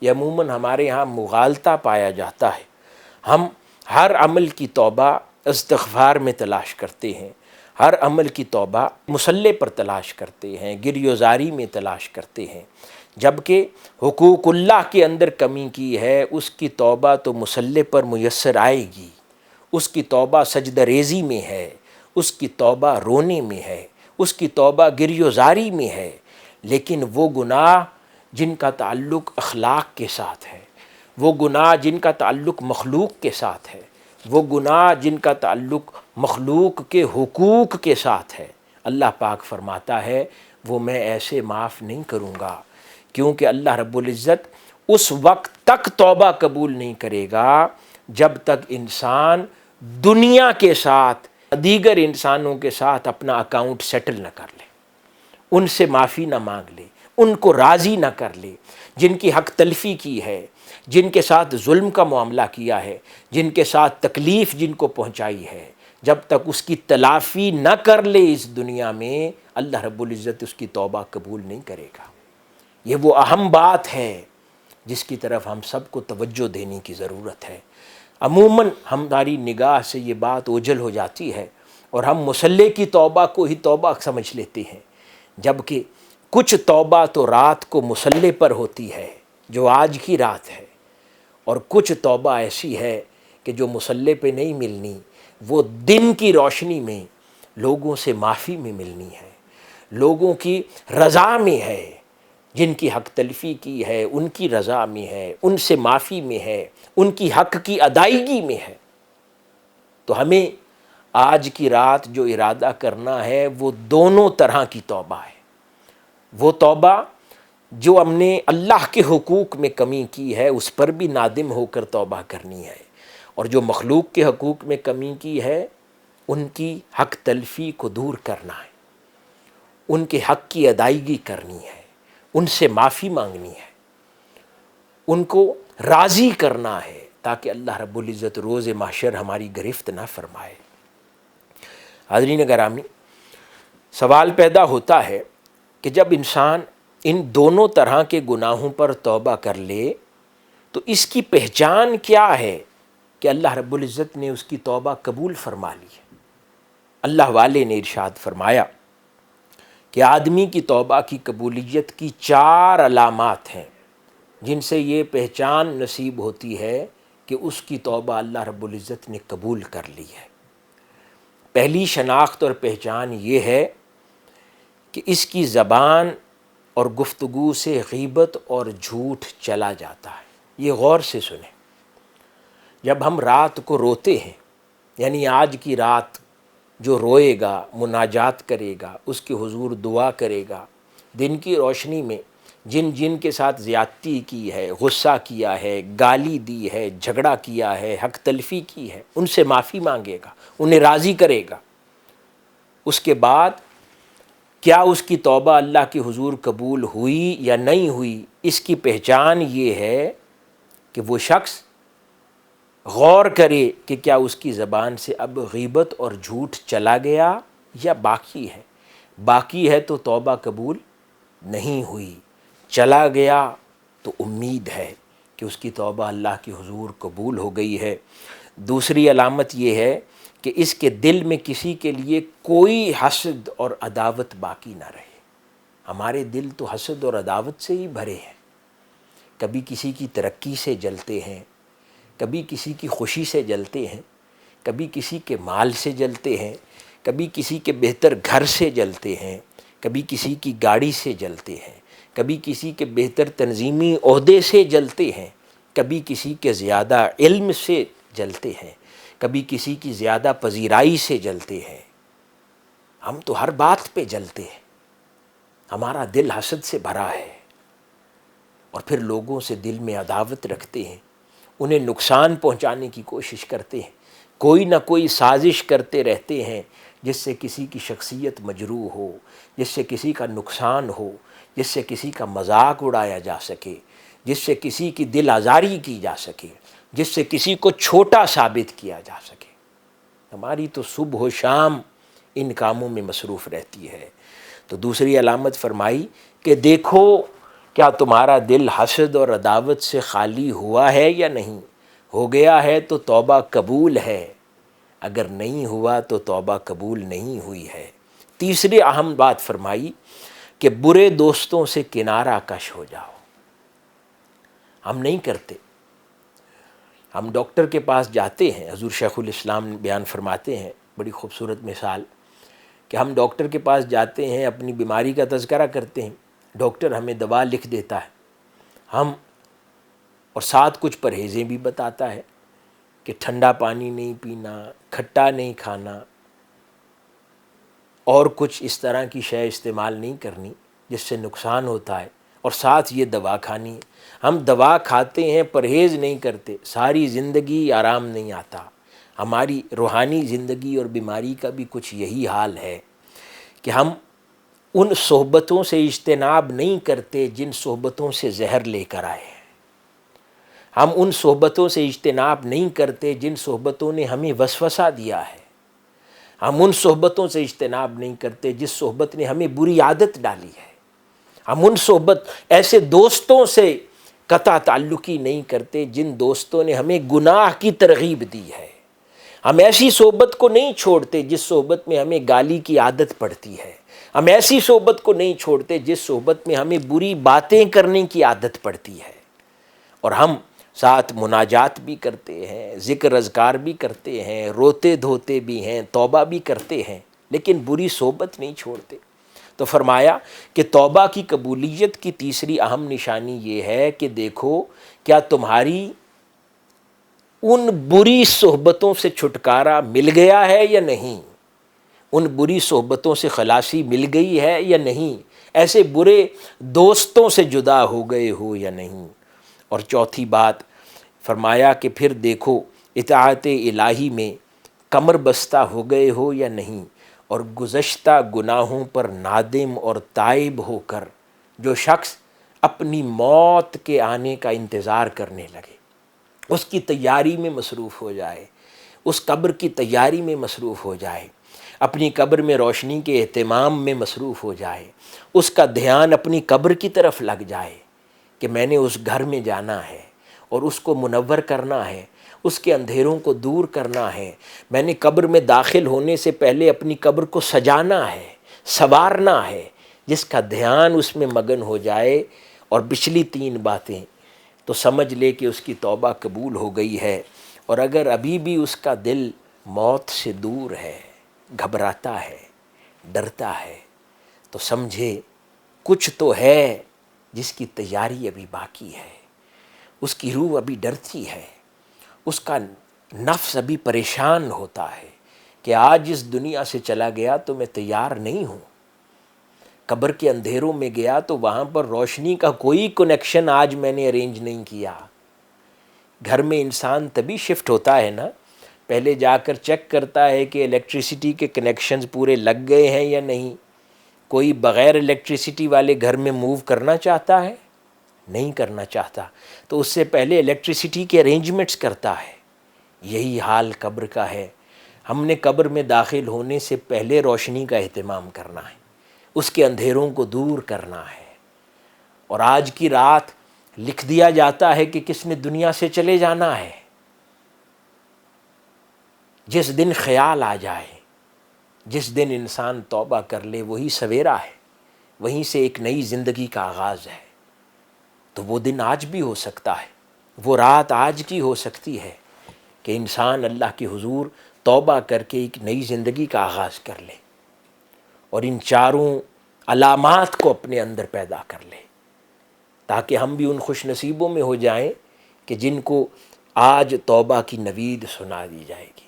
یہ عموماً ہمارے یہاں مغالطہ پایا جاتا ہے۔ ہم ہر عمل کی توبہ استغفار میں تلاش کرتے ہیں، ہر عمل کی توبہ مصلی پر تلاش کرتے ہیں، گریزاری میں تلاش کرتے ہیں، جبکہ حقوق اللہ کے اندر کمی کی ہے اس کی توبہ تو مصلی پر میسر آئے گی، اس کی توبہ سجدہ ریزی میں ہے، اس کی توبہ رونے میں ہے، اس کی توبہ گریزاری میں ہے۔ لیکن وہ گناہ جن کا تعلق اخلاق کے ساتھ ہے، وہ گناہ جن کا تعلق مخلوق کے ساتھ ہے، وہ گناہ جن کا تعلق مخلوق کے حقوق کے ساتھ ہے، اللہ پاک فرماتا ہے وہ میں ایسے معاف نہیں کروں گا، کیونکہ اللہ رب العزت اس وقت تک توبہ قبول نہیں کرے گا جب تک انسان دنیا کے ساتھ دیگر انسانوں کے ساتھ اپنا اکاؤنٹ سیٹل نہ کر لے، ان سے معافی نہ مانگ لے، ان کو راضی نہ کر لے، جن کی حق تلفی کی ہے، جن کے ساتھ ظلم کا معاملہ کیا ہے، جن کے ساتھ تکلیف جن کو پہنچائی ہے، جب تک اس کی تلافی نہ کر لے اس دنیا میں، اللہ رب العزت اس کی توبہ قبول نہیں کرے گا۔ یہ وہ اہم بات ہے جس کی طرف ہم سب کو توجہ دینے کی ضرورت ہے۔ عموماً ہماری نگاہ سے یہ بات اوجھل ہو جاتی ہے اور ہم مصلی کی توبہ کو ہی توبہ سمجھ لیتے ہیں، جبکہ کچھ توبہ تو رات کو مصلی پر ہوتی ہے جو آج کی رات ہے، اور کچھ توبہ ایسی ہے کہ جو مصلی پہ نہیں ملنی، وہ دن کی روشنی میں لوگوں سے معافی میں ملنی ہے، لوگوں کی رضا میں ہے، جن کی حق تلفی کی ہے ان کی رضا میں ہے، ان سے معافی میں ہے، ان کی حق کی ادائیگی میں ہے۔ تو ہمیں آج کی رات جو ارادہ کرنا ہے وہ دونوں طرح کی توبہ ہے۔ وہ توبہ جو ہم نے اللہ کے حقوق میں کمی کی ہے اس پر بھی نادم ہو کر توبہ کرنی ہے، اور جو مخلوق کے حقوق میں کمی کی ہے ان کی حق تلفی کو دور کرنا ہے، ان کے حق کی ادائیگی کرنی ہے، ان سے معافی مانگنی ہے، ان کو راضی کرنا ہے تاکہ اللہ رب العزت روز محشر ہماری گرفت نہ فرمائے۔ حاضرین گرامی، سوال پیدا ہوتا ہے کہ جب انسان ان دونوں طرح کے گناہوں پر توبہ کر لے تو اس کی پہچان کیا ہے کہ اللہ رب العزت نے اس کی توبہ قبول فرما لی ہے؟ اللہ والے نے ارشاد فرمایا کہ آدمی کی توبہ کی قبولیت کی 4 علامات ہیں جن سے یہ پہچان نصیب ہوتی ہے کہ اس کی توبہ اللہ رب العزت نے قبول کر لی ہے۔ پہلی شناخت اور پہچان یہ ہے کہ اس کی زبان اور گفتگو سے غیبت اور جھوٹ چلا جاتا ہے۔ یہ غور سے سنیں، جب ہم رات کو روتے ہیں، یعنی آج کی رات جو روئے گا، مناجات کرے گا، اس کے حضور دعا کرے گا، دن کی روشنی میں جن جن کے ساتھ زیادتی کی ہے، غصہ کیا ہے، گالی دی ہے، جھگڑا کیا ہے، حق تلفی کی ہے، ان سے معافی مانگے گا، انہیں راضی کرے گا۔ اس کے بعد کیا اس کی توبہ اللہ کے حضور قبول ہوئی یا نہیں ہوئی، اس کی پہچان یہ ہے کہ وہ شخص غور کرے کہ کیا اس کی زبان سے اب غیبت اور جھوٹ چلا گیا یا باقی ہے۔ باقی ہے تو توبہ قبول نہیں ہوئی، چلا گیا تو امید ہے کہ اس کی توبہ اللہ کے حضور قبول ہو گئی ہے۔ دوسری علامت یہ ہے کہ اس کے دل میں کسی کے لیے کوئی حسد اور عداوت باقی نہ رہے۔ ہمارے دل تو حسد اور عداوت سے ہی بھرے ہیں، کبھی کسی کی ترقی سے جلتے ہیں، کبھی کسی کی خوشی سے جلتے ہیں، کبھی کسی کے مال سے جلتے ہیں، کبھی کسی کے بہتر گھر سے جلتے ہیں، کبھی کسی کی گاڑی سے جلتے ہیں، کبھی کسی کے بہتر تنظیمی عہدے سے جلتے ہیں، کبھی کسی کے زیادہ علم سے جلتے ہیں، کبھی کسی کی زیادہ پذیرائی سے جلتے ہیں۔ ہم تو ہر بات پہ جلتے ہیں، ہمارا دل حسد سے بھرا ہے، اور پھر لوگوں سے دل میں عداوت رکھتے ہیں، انہیں نقصان پہنچانے کی کوشش کرتے ہیں، کوئی نہ کوئی سازش کرتے رہتے ہیں جس سے کسی کی شخصیت مجروح ہو، جس سے کسی کا نقصان ہو، جس سے کسی کا مذاق اڑایا جا سکے، جس سے کسی کی دل آزاری کی جا سکے، جس سے کسی کو چھوٹا ثابت کیا جا سکے۔ ہماری تو صبح و شام ان کاموں میں مصروف رہتی ہے۔ تو دوسری علامت فرمائی کہ دیکھو کیا تمہارا دل حسد اور عداوت سے خالی ہوا ہے یا نہیں؟ ہو گیا ہے تو توبہ قبول ہے، اگر نہیں ہوا تو توبہ قبول نہیں ہوئی ہے۔ تیسری اہم بات فرمائی کہ برے دوستوں سے کنارہ کش ہو جاؤ۔ ہم نہیں کرتے۔ ہم ڈاکٹر کے پاس جاتے ہیں، حضور شیخ الاسلام بیان فرماتے ہیں بڑی خوبصورت مثال کہ ہم ڈاکٹر کے پاس جاتے ہیں، اپنی بیماری کا تذکرہ کرتے ہیں، ڈاکٹر ہمیں دوا لکھ دیتا ہے، ہم اور ساتھ کچھ پرہیزیں بھی بتاتا ہے کہ ٹھنڈا پانی نہیں پینا، کھٹا نہیں کھانا، اور کچھ اس طرح کی شے استعمال نہیں کرنی جس سے نقصان ہوتا ہے، اور ساتھ یہ دوا کھانی ہے۔ ہم دوا کھاتے ہیں، پرہیز نہیں کرتے، ساری زندگی آرام نہیں آتا۔ ہماری روحانی زندگی اور بیماری کا بھی کچھ یہی حال ہے کہ ہم ان صحبتوں سے اجتناب نہیں کرتے جن صحبتوں سے زہر لے کر آئے ہیں۔ ہم ان صحبتوں سے اجتناب نہیں کرتے جن صحبتوں نے ہمیں وسوسہ دیا ہے۔ ہم ان صحبتوں سے اجتناب نہیں کرتے جس صحبت نے ہمیں بری عادت ڈالی ہے۔ ہم ان ایسے دوستوں سے قطع تعلقی نہیں کرتے جن دوستوں نے ہمیں گناہ کی ترغیب دی ہے۔ ہم ایسی صحبت کو نہیں چھوڑتے جس صحبت میں ہمیں گالی کی عادت پڑتی ہے۔ ہم ایسی صحبت کو نہیں چھوڑتے جس صحبت میں ہمیں بری باتیں کرنے کی عادت پڑتی ہے۔ اور ہم ساتھ مناجات بھی کرتے ہیں، ذکر اذکار بھی کرتے ہیں، روتے دھوتے بھی ہیں، توبہ بھی کرتے ہیں، لیکن بری صحبت نہیں چھوڑتے۔ تو فرمایا کہ توبہ کی قبولیت کی تیسری اہم نشانی یہ ہے کہ دیکھو کیا تمہاری ان بری صحبتوں سے چھٹکارا مل گیا ہے یا نہیں، ان بری صحبتوں سے خلاصی مل گئی ہے یا نہیں، ایسے برے دوستوں سے جدا ہو گئے ہو یا نہیں۔ اور چوتھی بات فرمایا کہ پھر دیکھو اطاعت الہی میں کمر بستہ ہو گئے ہو یا نہیں، اور گزشتہ گناہوں پر نادم اور تائب ہو کر جو شخص اپنی موت کے آنے کا انتظار کرنے لگے، اس کی تیاری میں مصروف ہو جائے، اس قبر کی تیاری میں مصروف ہو جائے، اپنی قبر میں روشنی کے اہتمام میں مصروف ہو جائے، اس کا دھیان اپنی قبر کی طرف لگ جائے کہ میں نے اس گھر میں جانا ہے اور اس کو منور کرنا ہے، اس کے اندھیروں کو دور کرنا ہے، میں نے قبر میں داخل ہونے سے پہلے اپنی قبر کو سجانا ہے، سنوارنا ہے۔ جس کا دھیان اس میں مگن ہو جائے اور پچھلی تین باتیں، تو سمجھ لے کہ اس کی توبہ قبول ہو گئی ہے۔ اور اگر ابھی بھی اس کا دل موت سے دور ہے، گھبراتا ہے، ڈرتا ہے، تو سمجھے کچھ تو ہے جس کی تیاری ابھی باقی ہے، اس کی روح ابھی ڈرتی ہے، اس کا نفس ابھی پریشان ہوتا ہے کہ آج اس دنیا سے چلا گیا تو میں تیار نہیں ہوں، قبر کے اندھیروں میں گیا تو وہاں پر روشنی کا کوئی کنیکشن آج میں نے ارینج نہیں کیا۔ گھر میں انسان تبھی شفٹ ہوتا ہے نا، پہلے جا کر چیک کرتا ہے کہ الیکٹریسٹی کے کنیکشنز پورے لگ گئے ہیں یا نہیں۔ کوئی بغیر الیکٹریسٹی والے گھر میں موو کرنا چاہتا ہے؟ نہیں کرنا چاہتا، تو اس سے پہلے الیکٹریسٹی کے ارینجمنٹس کرتا ہے۔ یہی حال قبر کا ہے۔ ہم نے قبر میں داخل ہونے سے پہلے روشنی کا اہتمام کرنا ہے، اس کے اندھیروں کو دور کرنا ہے۔ اور آج کی رات لکھ دیا جاتا ہے کہ کس نے دنیا سے چلے جانا ہے۔ جس دن خیال آ جائے، جس دن انسان توبہ کر لے، وہی سویرا ہے، وہیں سے ایک نئی زندگی کا آغاز ہے۔ تو وہ دن آج بھی ہو سکتا ہے، وہ رات آج کی ہو سکتی ہے کہ انسان اللہ کے حضور توبہ کر کے ایک نئی زندگی کا آغاز کر لے اور ان چاروں علامات کو اپنے اندر پیدا کر لے، تاکہ ہم بھی ان خوش نصیبوں میں ہو جائیں کہ جن کو آج توبہ کی نوید سنا دی جائے گی۔